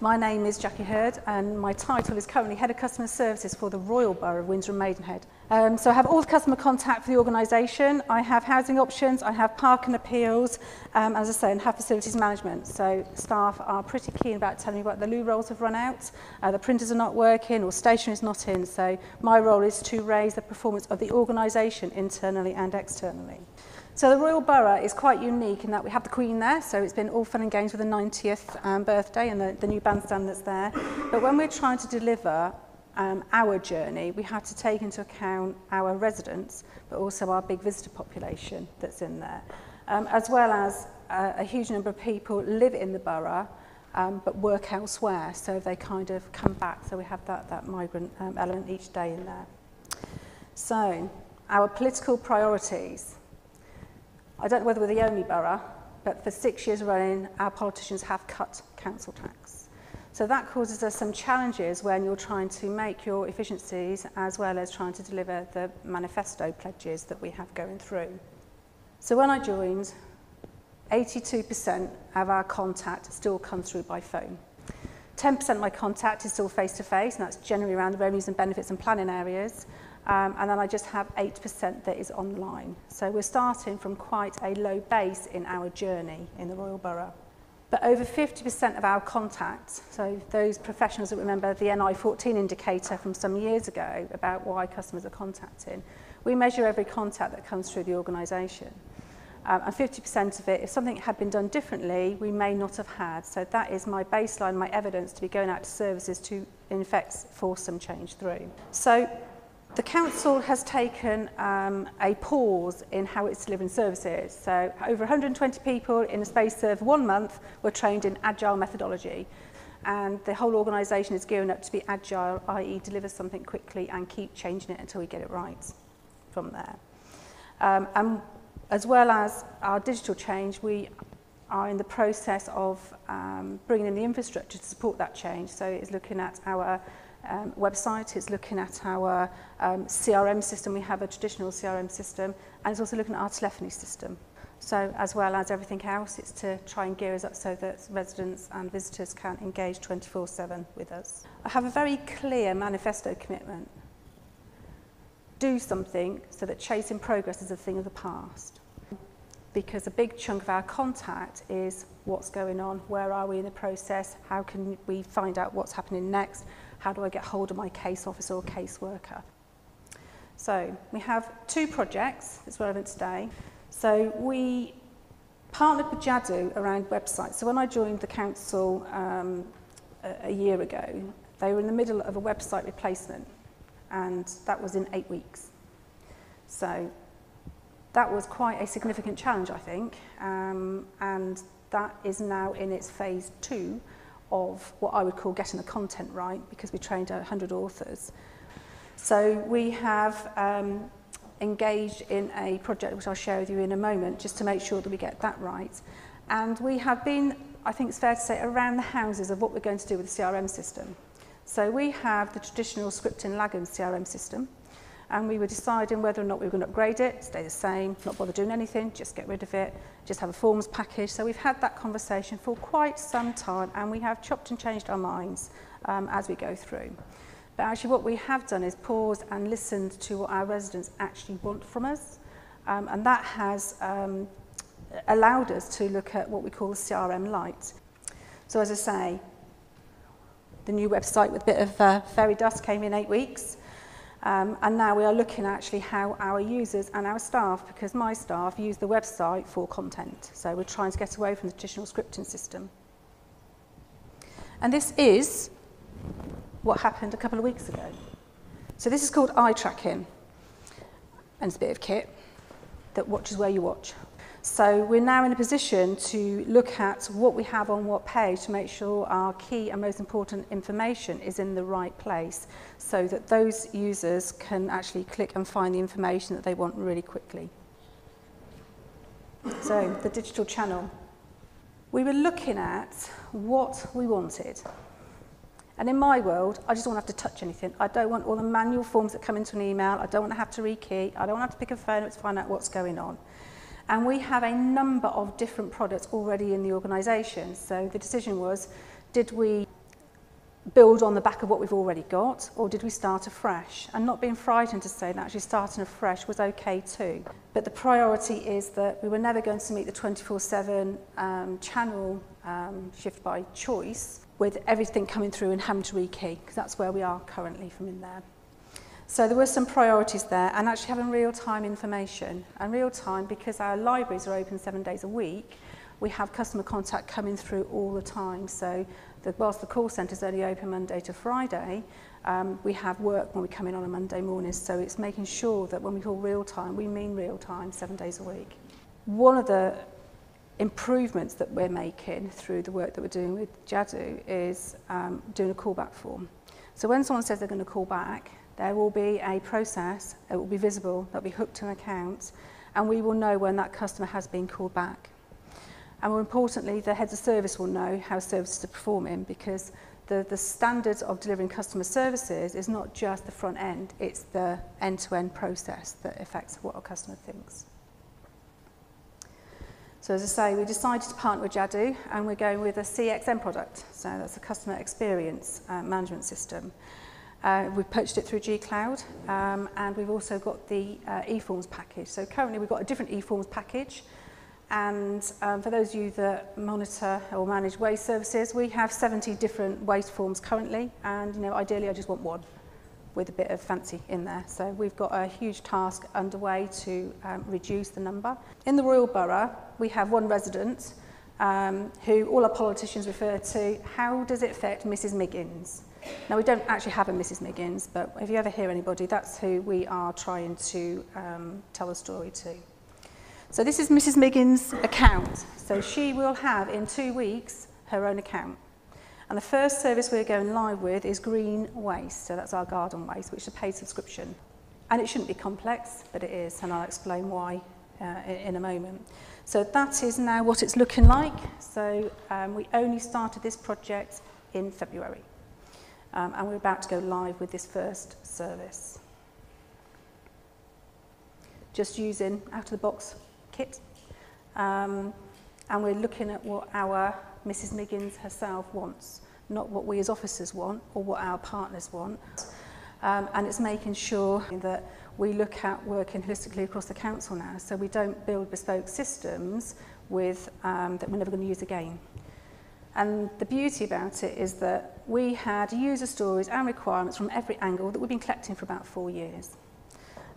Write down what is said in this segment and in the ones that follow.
My name is Jackie Hurd and my title is currently Head of Customer Services for the Royal Borough of Windsor and Maidenhead. So I have all the customer contact for the organisation, I have housing options, I have parking appeals, as I say, and have facilities management. So staff are pretty keen about telling me what the loo rolls have run out, the printers are not working or stationery is not in. So my role is to raise the performance of the organisation internally and externally. So the Royal Borough is quite unique in that we have the Queen there, so it's been all fun and games with the 90th birthday and the new bandstand that's there. But when we're trying to deliver our journey, we have to take into account our residents, but also our big visitor population that's in there, as well as a huge number of people live in the borough but work elsewhere, so they kind of come back. So we have that migrant element each day in there. So our political priorities. I don't know whether we're the only borough, but for 6 years running, our politicians have cut council tax. So that causes us some challenges when you're trying to make your efficiencies as well as trying to deliver the manifesto pledges that we have going through. So when I joined, 82% of our contact still comes through by phone. 10% of my contact is still face-to-face, and that's generally around the revenues and benefits and planning areas. And then I just have 8% that is online. So we're starting from quite a low base in our journey in the Royal Borough. But over 50% of our contacts, so those professionals that remember the NI14 indicator from some years ago about why customers are contacting, we measure every contact that comes through the organisation. And 50% of it, if something had been done differently, we may not have had. So that is my baseline, my evidence to be going out to services to, in effect, force some change through. So the council has taken a pause in how it's delivering services. So over 120 people in the space of 1 month were trained in agile methodology. And the whole organisation is gearing up to be agile, i.e. deliver something quickly and keep changing it until we get it right from there. And as well as our digital change, we are in the process of bringing in the infrastructure to support that change. So it's looking at our website, it's looking at our CRM system. We have a traditional CRM system, and it's also looking at our telephony system. So as well as everything else, it's to try and gear us up so that residents and visitors can engage 24/7 with us. I have a very clear manifesto commitment. Do something so that chasing progress is a thing of the past. Because a big chunk of our contact is what's going on, where are we in the process, how can we find out what's happening next, how do I get hold of my case officer or caseworker. So we have 2 projects that's relevant today. So we partnered with Jadu around websites. So when I joined the council a year ago, they were in the middle of a website replacement, and that was in 8 weeks. So that was quite a significant challenge, I think, and that is now in its phase 2 of what I would call getting the content right, because we trained 100 authors. So we have engaged in a project which I'll share with you in a moment, just to make sure that we get that right. And we have been, I think it's fair to say, around the houses of what we're going to do with the CRM system. So we have the traditional scripting lagging CRM system, and we were deciding whether or not we were going to upgrade it, stay the same, not bother doing anything, just get rid of it, just have a forms package. So we've had that conversation for quite some time, and we have chopped and changed our minds as we go through. But actually what we have done is paused and listened to what our residents actually want from us, and that has allowed us to look at what we call the CRM Lite. So as I say, the new website with a bit of fairy dust came in 8 weeks. And now we are looking actually how our users and our staff, because my staff use the website for content. So we're trying to get away from the traditional scripting system. And this is what happened a couple of weeks ago. So this is called eye tracking. And it's a bit of kit that watches where you watch. So we're now in a position to look at what we have on what page to make sure our key and most important information is in the right place, so that those users can actually click and find the information that they want really quickly. So the digital channel. We were looking at what we wanted. And in my world, I just don't want to have to touch anything. I don't want all the manual forms that come into an email. I don't want to have to rekey. I don't want to have to pick a phone up to find out what's going on. And we have a number of different products already in the organisation. So the decision was, did we build on the back of what we've already got, or did we start afresh? And not being frightened to say that actually starting afresh was okay too. But the priority is that we were never going to meet the 24/7 channel shift by choice with everything coming through and having to rekey, because that's where we are currently from in there. So there were some priorities there, and actually having real-time information. And real-time, because our libraries are open 7 days a week, we have customer contact coming through all the time. So whilst the call centre is only open Monday to Friday, we have work when we come in on a Monday morning. So it's making sure that when we call real-time, we mean real-time 7 days a week. One of the improvements that we're making through the work that we're doing with Jadu is doing a callback form. So when someone says they're going to call back, there will be a process, it will be visible, that will be hooked to an account, and we will know when that customer has been called back. And more importantly, the heads of service will know how services are performing, because the standards of delivering customer services is not just the front end, it's the end-to-end process that affects what our customer thinks. So as I say, we decided to partner with Jadu, and we're going with a CXM product. So that's a customer experience management system. We've purchased it through G-Cloud, and we've also got the eForms package. So currently we've got a different eForms package, and for those of you that monitor or manage waste services, we have 70 different waste forms currently, and ideally I just want one with a bit of fancy in there. So we've got a huge task underway to reduce the number. In the Royal Borough, we have one resident who all our politicians refer to. How does it affect Mrs. Miggins? Now, we don't actually have a Mrs. Miggins, but if you ever hear anybody, that's who we are trying to tell the story to. So this is Mrs. Miggins' account. So she will have, in 2 weeks, her own account. And the first service we're going live with is green waste. So that's our garden waste, which is a paid subscription. And it shouldn't be complex, but it is, and I'll explain why in a moment. So that is now what it's looking like. So we only started this project in February. And we're about to go live with this first service. Just using out-of-the-box kit. And we're looking at what our Mrs. Miggins herself wants, not what we as officers want or what our partners want. And it's making sure that we look at working holistically across the council now, so we don't build bespoke systems with that we're never going to use again. And the beauty about it is that we had user stories and requirements from every angle that we've been collecting for about 4 years.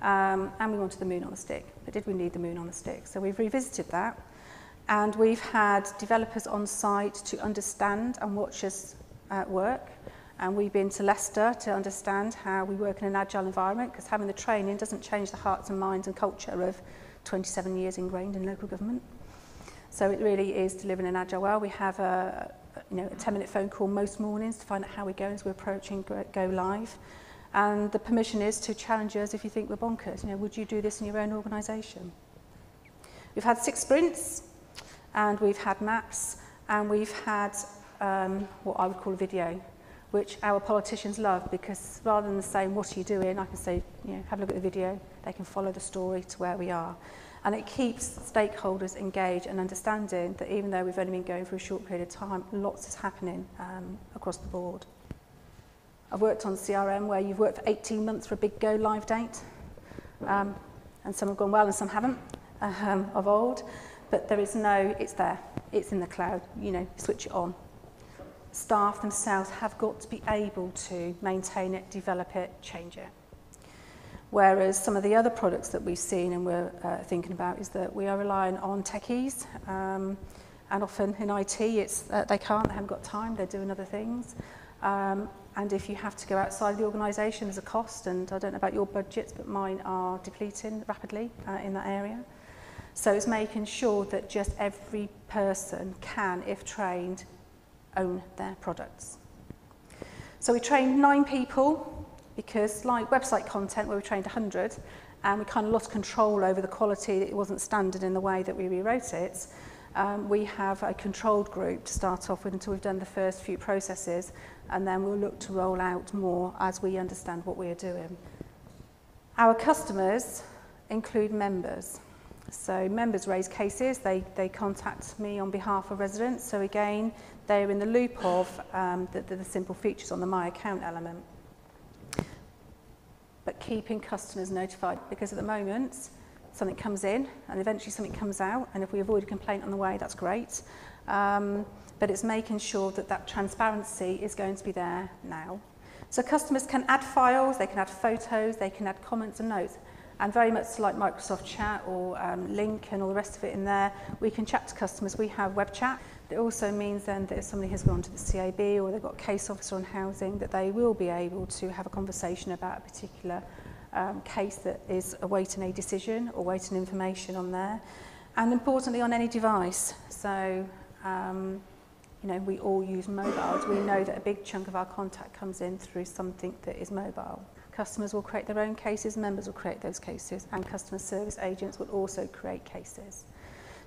And we wanted the moon on the stick, but did we need the moon on the stick? So we've revisited that, and we've had developers on site to understand and watch us work. And we've been to Leicester to understand how we work in an agile environment, because having the training doesn't change the hearts and minds and culture of 27 years ingrained in local government. So it really is delivering an agile well. We have a 10-minute phone call most mornings to find out how we're going as we're approaching go live. And the permission is to challenge us if you think we're bonkers. Would you do this in your own organisation? We've had 6 sprints, and we've had maps, and we've had what I would call a video, which our politicians love, because rather than saying, what are you doing, I can say, have a look at the video. They can follow the story to where we are. And it keeps stakeholders engaged and understanding that even though we've only been going for a short period of time, lots is happening across the board. I've worked on CRM where you've worked for 18 months for a big go live date. And some have gone well and some haven't of old. But there is it's there. It's in the cloud. Switch it on. Staff themselves have got to be able to maintain it, develop it, change it. Whereas some of the other products that we've seen and we're thinking about is that we are relying on techies, and often in IT they haven't got time, they're doing other things. And if you have to go outside the organisation, there's a cost, and I don't know about your budgets, but mine are depleting rapidly in that area. So it's making sure that just every person can, if trained, own their products. So we trained 9 people, because like website content where we trained 100, and we kind of lost control over the quality, it wasn't standard in the way that we rewrote it, we have a controlled group to start off with until we've done the first few processes, and then we'll look to roll out more as we understand what we are doing. Our customers include members. So members raise cases, they contact me on behalf of residents. So again, they're in the loop of the simple features on the My Account element. But keeping customers notified, because at the moment, something comes in and eventually something comes out, and if we avoid a complaint on the way, that's great. But it's making sure that that transparency is going to be there now. So customers can add files, they can add photos, they can add comments and notes. And very much like Microsoft Chat or Link and all the rest of it in there, we can chat to customers. We have web chat. It also means then that if somebody has gone to the CAB or they've got a case officer on housing, that they will be able to have a conversation about a particular case that is awaiting a decision or awaiting information on there. And importantly, on any device. So, you know, we all use mobiles. We know that a big chunk of our contact comes in through something that is mobile. Customers will create their own cases, members will create those cases, and customer service agents will also create cases.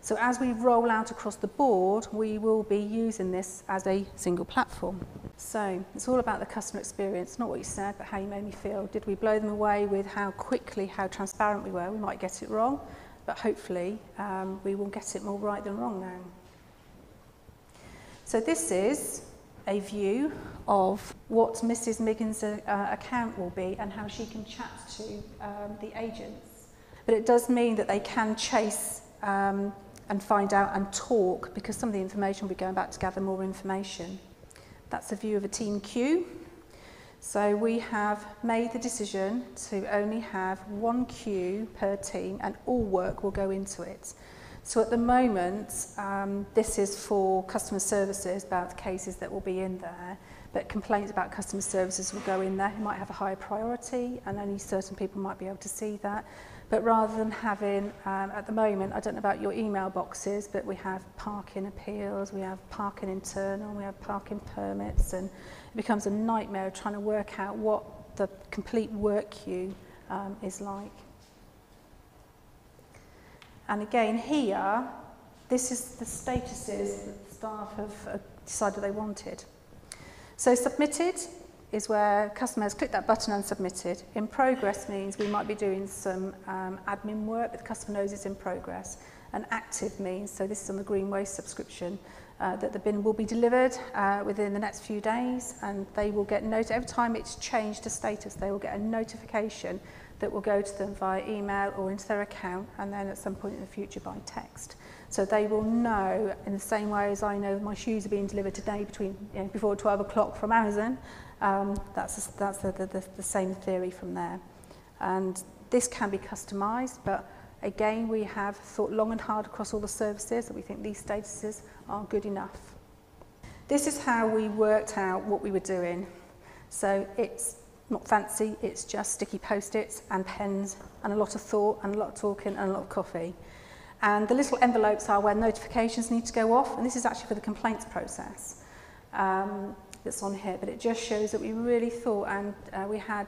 So as we roll out across the board, we will be using this as a single platform. So it's all about the customer experience, not what you said, but how you made me feel. Did we blow them away with how quickly, how transparent we were? We might get it wrong, but hopefully we will get it more right than wrong now. So this is a view of what Mrs. Miggin's account will be and how she can chat to the agents. But it does mean that they can chase and find out and talk, because some of the information will be going back to gather more information. That's a view of a team queue. So we have made the decision to only have one queue per team and all work will go into it. So at the moment, this is for customer services about the cases that will be in there, but complaints about customer services will go in there. It might have a higher priority and only certain people might be able to see that. But rather than having, at the moment, I don't know about your email boxes, but we have parking appeals, we have parking internal, we have parking permits, and it becomes a nightmare trying to work out what the complete work queue is like. And again here, this is the statuses that the staff have decided they wanted. So submitted is where customer has clicked that button and submitted. In progress means we might be doing some admin work, but the customer knows it's in progress. And active means, so this is on the green waste subscription, that the bin will be delivered within the next few days, and they will get every time it's changed to status, they will get a notification that will go to them via email or into their account, and then at some point in the future by text. So they will know, in the same way as I know my shoes are being delivered today before 12 o'clock from Amazon. That's the same theory from there. And this can be customised, but again, we have thought long and hard across all the services that we think these statuses are good enough. This is how we worked out what we were doing. So it's not fancy, it's just sticky post-its and pens and a lot of thought and a lot of talking and a lot of coffee. And the little envelopes are where notifications need to go off, and this is actually for the complaints process that's on here, but it just shows that we really thought, and we had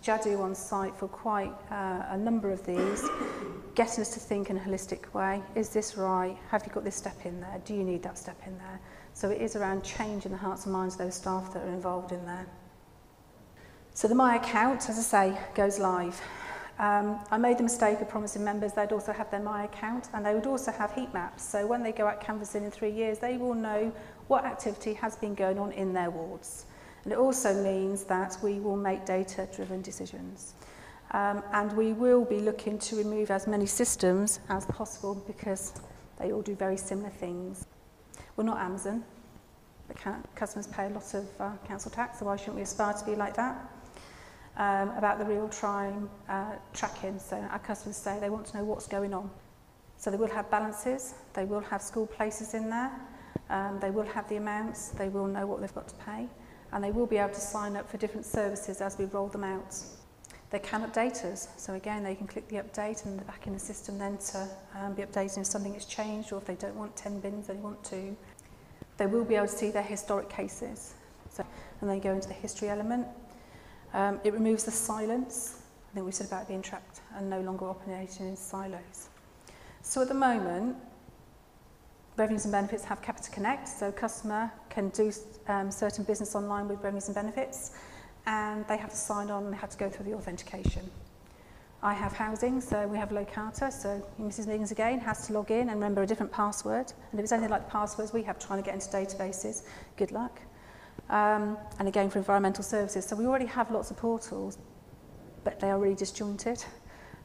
Jadu on site for quite a number of these, getting us to think in a holistic way. Is this right? Have you got this step in there? Do you need that step in there? So it is around changing the hearts and minds of those staff that are involved in there. So the My Account, as I say, goes live. I made the mistake of promising members they'd also have their My Account, and they would also have heat maps. So when they go out canvassing in 3 years, they will know what activity has been going on in their wards. And it also means that we will make data-driven decisions. And we will be looking to remove as many systems as possible, because they all do very similar things. We're not Amazon. The customers pay a lot of council tax, so why shouldn't we aspire to be like that? About the real-time tracking. So our customers say they want to know what's going on. So they will have balances, they will have school places in there, they will have the amounts, they will know what they've got to pay, and they will be able to sign up for different services as we roll them out. They can update us, so again they can click the update and they're back in the system then to be updating if something has changed, or if they don't want 10 bins, they want 2. They will be able to see their historic cases, so, and they go into the history element. It removes the silence. I think we said about it being trapped and no longer operating in silos. So at the moment, Revenues and Benefits have Capita Connect, so customer can do certain business online with Revenues and Benefits, and they have to sign on and they have to go through the authentication. I have housing, so we have locata, so Mrs. Meagans again has to log in and remember a different password. And if it's anything like the passwords we have trying to get into databases, good luck. And again for environmental services. So we already have lots of portals, but they are really disjointed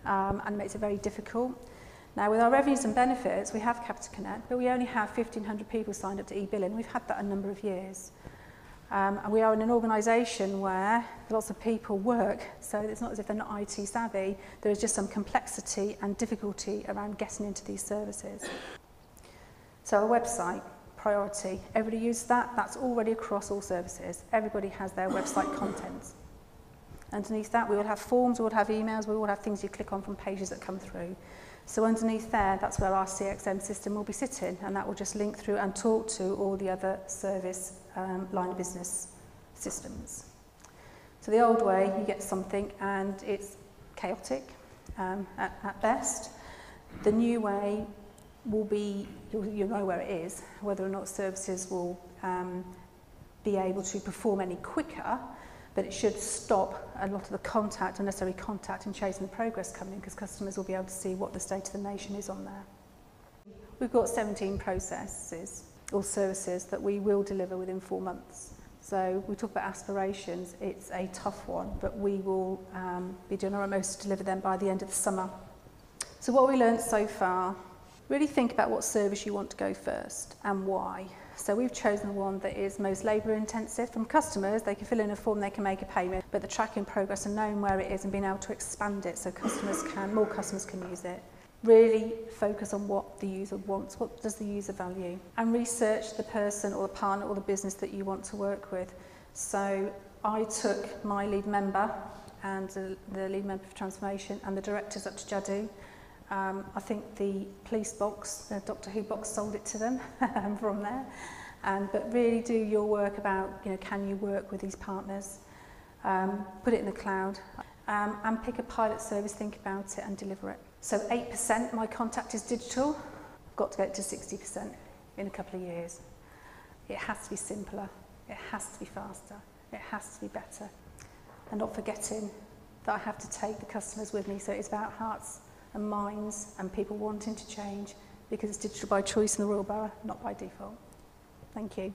and it makes it very difficult. Now with our revenues and benefits, we have Capita Connect, but we only have 1,500 people signed up to e-billing. We've had that a number of years. And we are in an organisation where lots of people work, so it's not as if they're not IT savvy, there is just some complexity and difficulty around getting into these services. So our website, priority, everybody uses that, that's already across all services. Everybody has their website contents. Underneath that we will have forms, we will have emails, we will have things you click on from pages that come through. So underneath there, that's where our CXM system will be sitting, and that will just link through and talk to all the other service line of business systems. So the old way, you get something and it's chaotic at best. The new way will be, you'll know where it is, whether or not services will be able to perform any quicker, but it should stop a lot of the contact, unnecessary contact and chasing the progress coming in, because customers will be able to see what the state of the nation is on there. We've got 17 processes or services that we will deliver within 4 months. So we talk about aspirations, it's a tough one, but we will be doing our utmost to deliver them by the end of the summer. So what we learned so far, really think about what service you want to go first and why. So we've chosen the one that is most labour intensive. From customers, they can fill in a form, they can make a payment, but the tracking progress and knowing where it is and being able to expand it so more customers can use it. Really focus on what the user wants, what does the user value, and research the person or the partner or the business that you want to work with. So I took my lead member and the lead member for transformation and the directors up to Jadoo. I think the police box, the Doctor Who box, sold it to them from there. But really do your work about, can you work with these partners, put it in the cloud, and pick a pilot service, think about it and deliver it. So 8% my contact is digital. I've got to get it to 60% in a couple of years. It has to be simpler, it has to be faster, it has to be better. And not forgetting that I have to take the customers with me, so it's about hearts and minds and people wanting to change, because it's digital by choice in the Royal Borough, not by default. Thank you.